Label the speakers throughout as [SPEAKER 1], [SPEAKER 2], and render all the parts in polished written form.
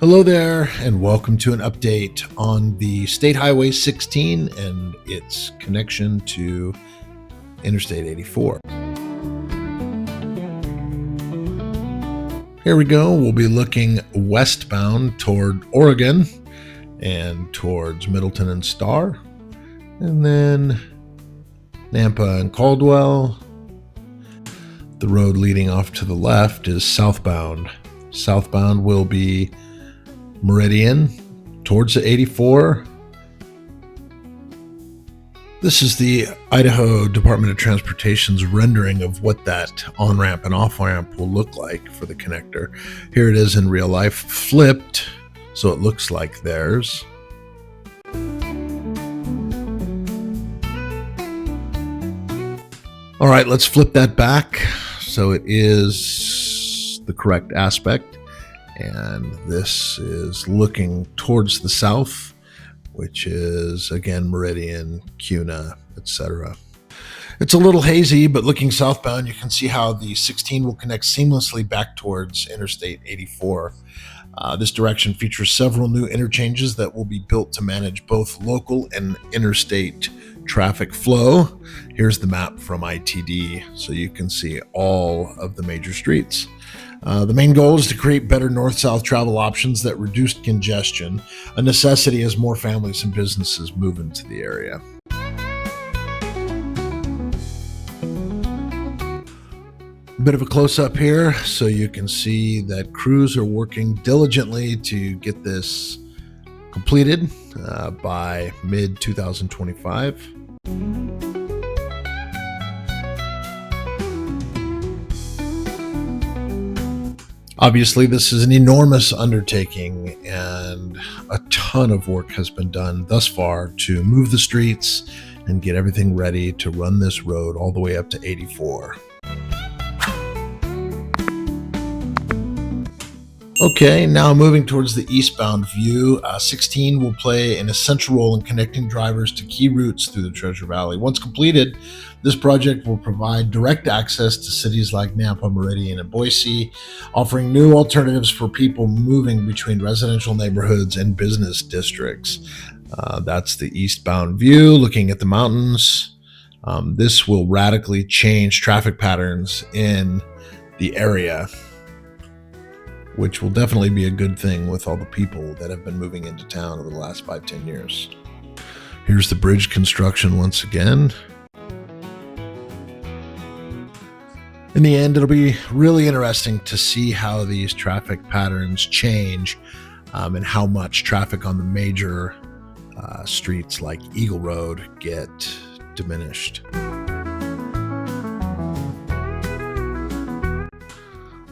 [SPEAKER 1] Hello there, and welcome to an update on the State Highway 16 and its connection to Interstate 84. Here we go. We'll be looking westbound toward Oregon and towards Middleton and Star, and then Nampa and Caldwell. The road leading off to the left is southbound. Southbound will be Meridian towards the 84. This is the Idaho Department of Transportation's rendering of what that on-ramp and off-ramp will look like for the connector. Here it is in real life, flipped, so it looks like theirs. All right, let's flip that back so it is the correct aspect. And this is looking towards the south, which is, again, Meridian, Kuna, etc. It's a little hazy, but looking southbound, you can see how the 16 will connect seamlessly back towards Interstate 84. This direction features several new interchanges that will be built to manage both local and interstate traffic flow. Here's the map from ITD, so you can see all of the major streets. The main goal is to create better north-south travel options that reduce congestion, a necessity as more families and businesses move into the area. A bit of a close-up here, so you can see that crews are working diligently to get this completed by mid-2025. Obviously, this is an enormous undertaking, and a ton of work has been done thus far to move the streets and get everything ready to run this road all the way up to 84. Okay, now moving towards the eastbound view, 16 will play an essential role in connecting drivers to key routes through the Treasure Valley. Once completed, this project will provide direct access to cities like Nampa, Meridian, and Boise, offering new alternatives for people moving between residential neighborhoods and business districts. That's the eastbound view, looking at the mountains. This will radically change traffic patterns in the area, which will definitely be a good thing with all the people that have been moving into town over the last 5-10 years. Here's the bridge construction once again. In the end, it'll be really interesting to see how these traffic patterns change and how much traffic on the major streets like Eagle Road get diminished.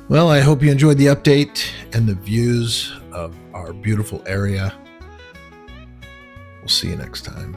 [SPEAKER 1] Well, I hope you enjoyed the update and the views of our beautiful area. We'll see you next time.